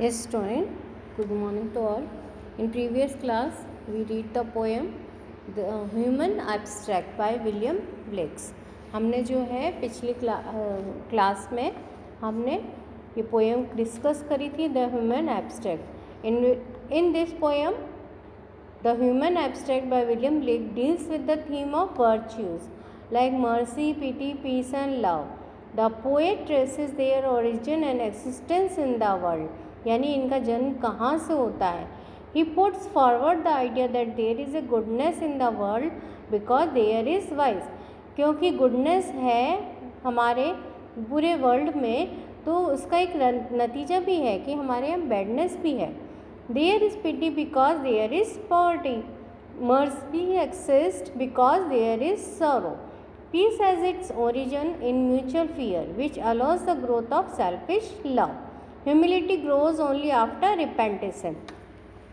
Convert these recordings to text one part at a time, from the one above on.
Yes, student. Good morning to all. In previous class, we read the poem "The Human Abstract" by William Blake. हमने जो है पिछली class में हमने ये पोएम डिस्कस करी थी, the human abstract. In this poem, the human abstract by William Blake deals with the theme of virtues like mercy, pity, peace and love. The poet traces their origin and existence in the world. यानी इनका जन्म कहाँ से होता है. He puts forward the idea that there is a goodness in the world because there is vice. क्योंकि goodness है हमारे पूरे वर्ल्ड में, तो उसका एक नतीजा भी है कि हमारे यहाँ बैडनेस भी है. There is pity because there is poverty. Mercy exists because there is sorrow. Peace has its origin in mutual fear, which allows the growth of selfish love. Humility grows only after repentance.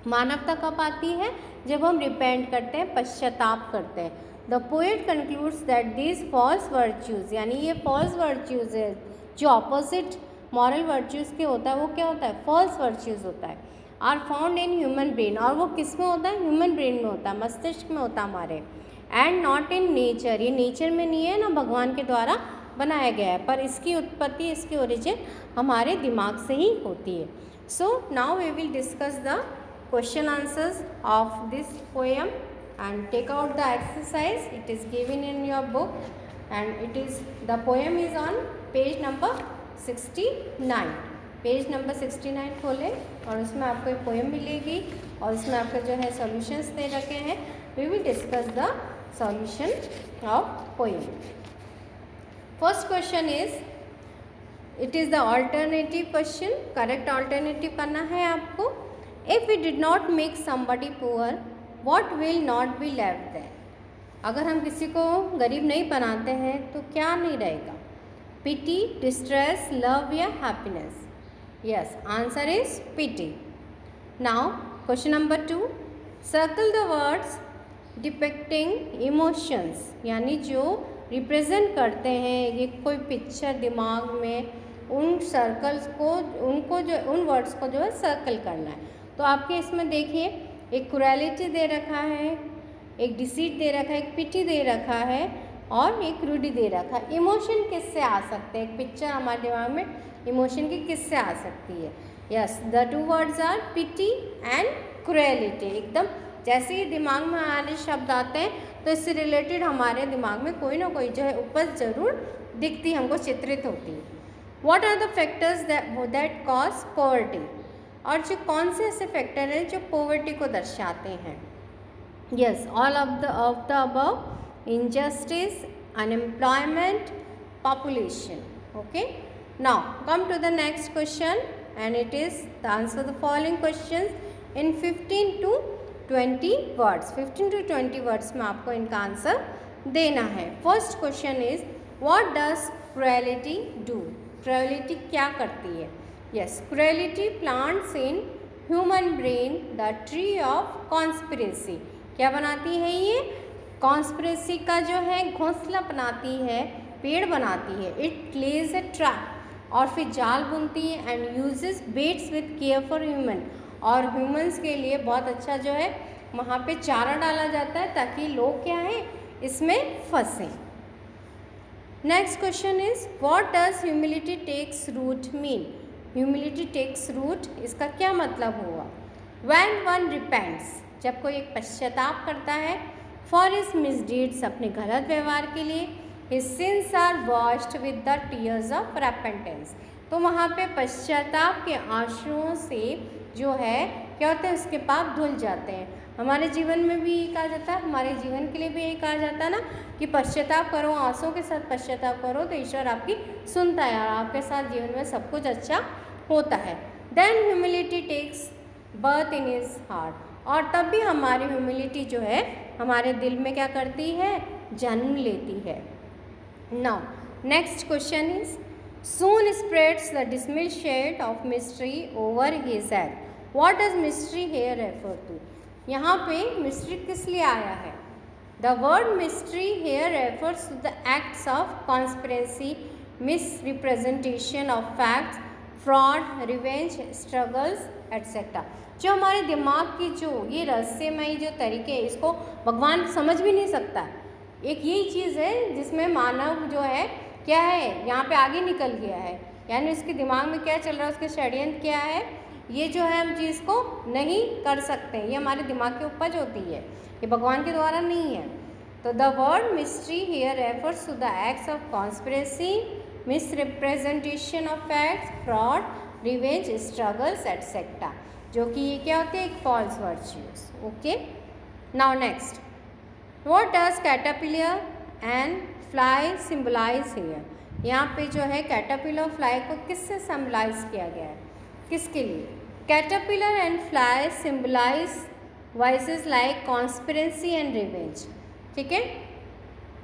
मानवता कब आती है? जब हम repent करते हैं, पश्चाताप करते हैं. The poet concludes that these false virtues, यानी ये false virtues है जो opposite moral virtues के होता है, वो क्या होता है? false virtues होता है. Are found in human brain, और वो किस में होता है? ह्यूमन ब्रेन में होता है, मस्तिष्क में होता है हमारे. एंड नॉट इन नेचर, ये नेचर में नहीं है ना, भगवान के द्वारा बनाया गया है, पर इसकी उत्पत्ति, इसकी ओरिजिन हमारे दिमाग से ही होती है. So now we will discuss the question answers of this poem and take out the exercise. It is given in your book and it is the poem is on page number 69. Page number 69 खोलें और उसमें आपको एक poem मिलेगी और उसमें आपके जो है सॉल्यूशंस दे रखे हैं. We will discuss the solution of poem. First question is, it is the alternative question. Correct alternative करना है आपको. If we did not make somebody poor, what will not be left there. अगर हम किसी को गरीब नहीं बनाते हैं तो क्या नहीं रहेगा? पिटी, डिस्ट्रेस, लव या happiness? Yes, answer is pity. Now, question number 2. Circle the words depicting emotions. यानी जो रिप्रेजेंट करते हैं, ये कोई पिक्चर दिमाग में, उन सर्कल्स को, उनको जो उन वर्ड्स को जो है सर्कल करना है. तो आपके इसमें देखिए, एक क्रुएलिटी दे रखा है, एक डिसीट दे रखा है, एक पिटी दे रखा है और एक रूडी दे रखा है. इमोशन किससे आ सकते हैं? एक पिक्चर हमारे दिमाग में इमोशन की किससे आ सकती है? Yes, the two words are pity and cruelty. एकदम जैसे ही दिमाग में हमारे शब्द आते हैं तो इससे रिलेटेड हमारे दिमाग में कोई ना कोई जो है उपज जरूर दिखती, हमको चित्रित होती है. What are the factors that cause poverty? और जो कौन से ऐसे फैक्टर हैं जो पॉवर्टी को दर्शाते हैं? Yes, all of the above: injustice, unemployment, population. Okay, now come to the next question and it is the answer the following questions in 15 to 20 words. 15 to 20 words में आपको इनका आंसर देना है. First question is, what does cruelty do? Cruelty क्या करती है? Yes, cruelty plants in human brain the tree of conspiracy. क्या बनाती है ये? कॉन्स्पिरेसी का जो है घोंसला बनाती है, पेड़ बनाती है. इट लेज ए ट्रैप, और फिर जाल बुनती है. And uses baits with care for human, और ह्यूमंस के लिए बहुत अच्छा जो है वहाँ पे चारा डाला जाता है ताकि लोग क्या है इसमें फंसें. Next question is, what does humility takes root mean? Humility takes root, इसका क्या मतलब हुआ? व्हेन वन रिपेंट्स, जब कोई एक पश्चाताप करता है, फॉर हिज मिसडीड्स, अपने गलत व्यवहार के लिए, his sins are washed with the tears of repentance. तो वहाँ पे पश्चाताप के आंसुओं से जो है क्या होता है, उसके पाप धुल जाते हैं. हमारे जीवन में भी यही कहा जाता है, हमारे जीवन के लिए भी यही कहा जाता है ना कि पश्चाताप करो, आंसुओं के साथ पश्चाताप करो तो ईश्वर आपकी सुनता है और आपके साथ जीवन में सब कुछ अच्छा होता है. Then humility takes birth in his heart, और तब भी हमारी ह्यूमिलिटी जो है हमारे दिल में क्या करती है? जन्म लेती है. Now next question is, soon spreads the dismal shade of mystery over his head. What does mystery here refer to? यहाँ पे मिस्ट्री किस लिए आया है? The word mystery here refers to the acts of conspiracy, misrepresentation of facts, fraud, revenge, struggles etcetera. जो हमारे दिमाग की जो ये रहस्यमयी जो तरीके हैं, इसको भगवान समझ भी नहीं सकता। एक यही चीज़ है जिसमें मानव जो है क्या है, यहाँ पे आगे निकल गया है, यानी उसके दिमाग में क्या चल रहा है, उसके षड्यंत्र क्या है, ये जो है हम चीज़ को नहीं कर सकते। ये हमारे दिमाग की उपज होती है, ये भगवान के द्वारा नहीं है। तो the word mystery here refers to the acts of conspiracy, misrepresentation of facts, fraud, revenge, struggles etcetera, जो कि ये क्या होते हैं, एक false virtues. Okay, now next, what does caterpillar and fly symbolise here. यहाँ पे जो है कैटरपिलर और फ्लाई को किससे सिम्बलाइज किया गया है, किसके लिए? Caterpillar and fly symbolise vices like conspiracy and revenge. ठीक है,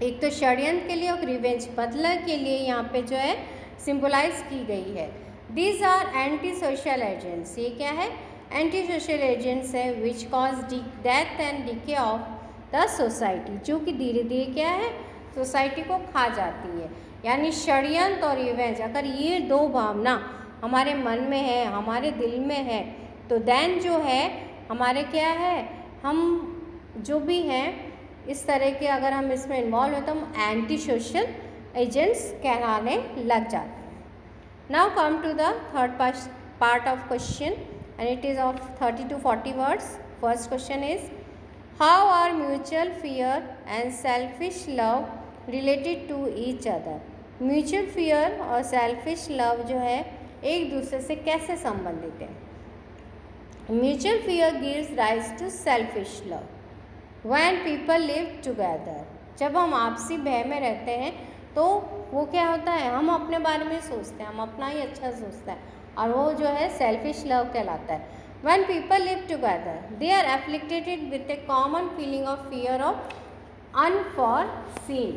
एक तो षड्यंत्र के लिए और रिवेंज बदला के लिए यहाँ पे जो है सिम्बलाइज की गई है। These are anti social agents, ये क्या है, एंटी सोशल एजेंट्स है, which cause death and decay of the society, जो कि धीरे धीरे क्या है, सोसाइटी को खा जाती है। यानी षड्यंत्र और रिवेंज, अगर ये दो भावना हमारे मन में है, हमारे दिल में है, तो देन जो है हमारे क्या है, हम जो भी हैं इस तरह के अगर हम इसमें इन्वॉल्व हैं तो हम एंटी सोशल एजेंट्स कहलाने लग जाते हैं। Now come to the third part of question and it is of 30 to 40 words. First question is, how are mutual fear and selfish love related to each other. Mutual fear और selfish love जो है एक दूसरे से कैसे संबंधित है? Mutual fear gives rise to selfish love when people live together. जब हम आपसी भय में रहते हैं तो वो क्या होता है, हम अपने बारे में सोचते हैं, हम अपना ही अच्छा सोचते हैं, और वो जो है सेल्फिश लव कहलाता है। When people live together they are afflicted with a common feeling of fear of unforeseen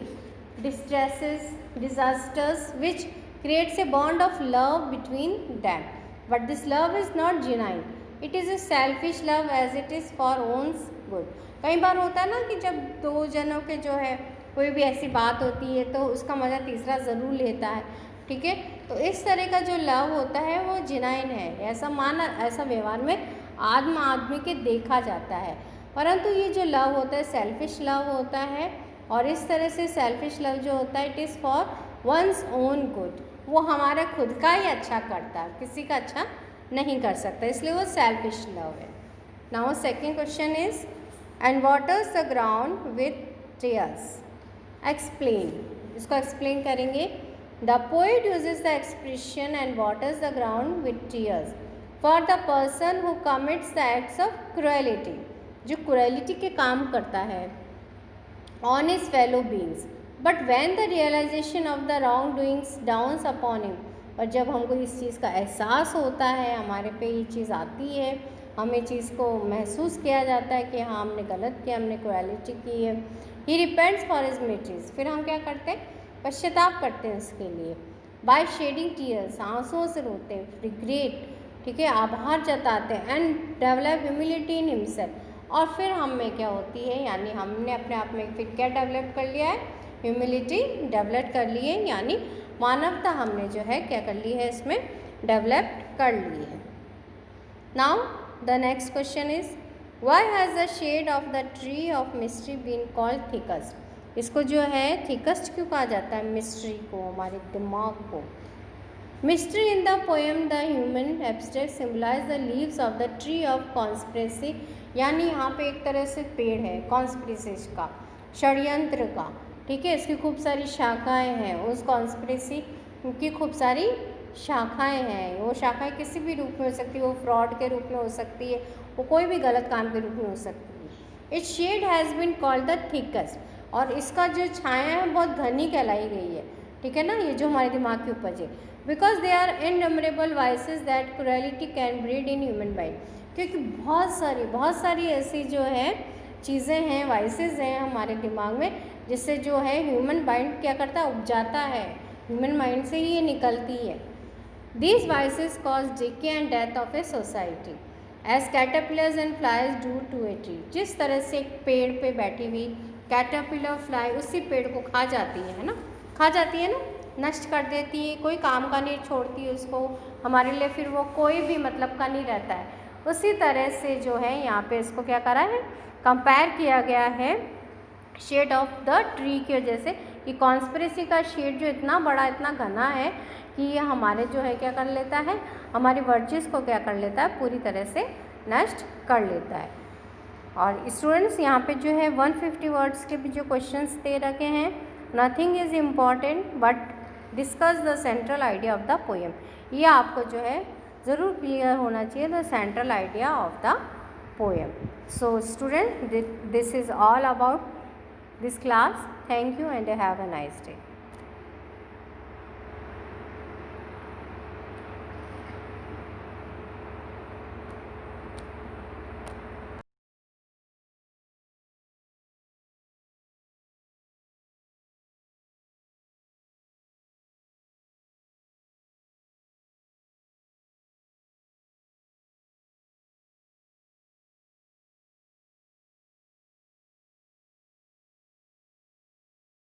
distresses, disasters, which creates a bond of love between them. But this love is not genuine. It is a selfish love as it is for one's good. कई बार होता है ना कि जब दो जनों के जो है कोई भी ऐसी बात होती है तो उसका मज़ा तीसरा ज़रूर लेता है। ठीक है, तो इस तरह का जो लव होता है वो जेन्युइन है, ऐसा व्यवहार में आदमी के देखा जाता है। परंतु ये जो लव होता है सेल्फिश लव होता है, और इस तरह से सेल्फिश लव जो होता है it is for one's own good, वो हमारा खुद का ही अच्छा करता है, किसी का अच्छा नहीं कर सकता, इसलिए वो सेल्फिश लव है। Now second question is, and waters the ground with tears. Explain, इसको एक्सप्लेन करेंगे। The poet uses the expression and waters the ground with tears for the person who commits the acts of cruelty, जो cruelty के काम करता है on his fellow beings, but when the realisation of the wrong doings dawns upon him, और जब हमको इस चीज़ का एहसास होता है, हमारे पे ये चीज़ आती है, हमें चीज़ को महसूस किया जाता है कि हाँ हमने गलत किया, हमने क्रुएलिटी की है, ही रिपेंट्स फॉर हिज मिस्टेक्स, फिर हम क्या करते हैं, पश्चाताप करते हैं इसके लिए। बाय शेडिंग टीयर्स, आंसुओं से रोते हैं, रिग्रेट, ठीक है, आभार जताते हैं, and develop humility in himself, और फिर हम में क्या होती है, यानी हमने अपने आप में फिर क्या डेवलप कर लिया है, ह्यूमिलिटी डेवलप कर ली है, यानी मानवता हमने जो है क्या कर ली है, इसमें डेवलप कर ली है। Now the next question is, why has the shade of the tree of mystery been called thickest. इसको जो है थिकस्ट क्यों कहा जाता है, मिस्ट्री को, हमारे दिमाग को। Mystery in the poem the human abstract symbolise the leaves of the tree of conspiracy, यानी यहाँ पे एक तरह से पेड़ है कॉन्स्पिरेसी का, षड्यंत्र का, ठीक है, इसकी खूब सारी शाखाएं हैं, उस कॉन्स्पिरेसी की खूब सारी शाखाएं हैं, वो शाखाएं किसी भी रूप में हो सकती है, वो फ्रॉड के रूप में हो सकती है, वो कोई भी गलत काम के रूप में हो सकती है। Its shade has been called the thickest, और इसका जो छाया है बहुत घनी कहलाई गई है, ठीक है ना, ये जो हमारे दिमाग की उपज है। Because they are innumerable vices that cruelty can breed in human mind, क्योंकि बहुत सारी ऐसी जो है चीज़ें हैं, वाइसेस हैं हमारे दिमाग में, जिससे जो है ह्यूमन माइंड क्या करता है, उपजाता है, ह्यूमन माइंड से ही ये निकलती है। These vices cause decay and death of a society as caterpillars and flies do to a tree. जिस तरह से एक पेड़ पे बैठी हुई कैटरपिलर फ्लाई उसी पेड़ को खा जाती है ना, खा जाती है ना, नष्ट कर देती है, कोई काम का नहीं छोड़ती उसको, हमारे लिए फिर वो कोई भी मतलब का नहीं रहता है। उसी तरह से जो है यहाँ पे इसको क्या करा है, कंपेयर किया गया है शेड ऑफ द ट्री की वजह से, कि कॉन्स्पिरेसी का शेड जो इतना बड़ा इतना घना है कि ये हमारे जो है क्या कर लेता है, हमारी वर्चेस को क्या कर लेता है, पूरी तरह से नष्ट कर लेता है। और स्टूडेंट्स यहाँ पे जो है 150 वर्ड्स के भी जो क्वेश्चंस दे रखे हैं, nothing is important but discuss the central idea of the poem. ये आपको जो है ज़रूर क्लियर होना चाहिए the central idea of the poem. So student, this is all about this class. Thank you and have a nice day.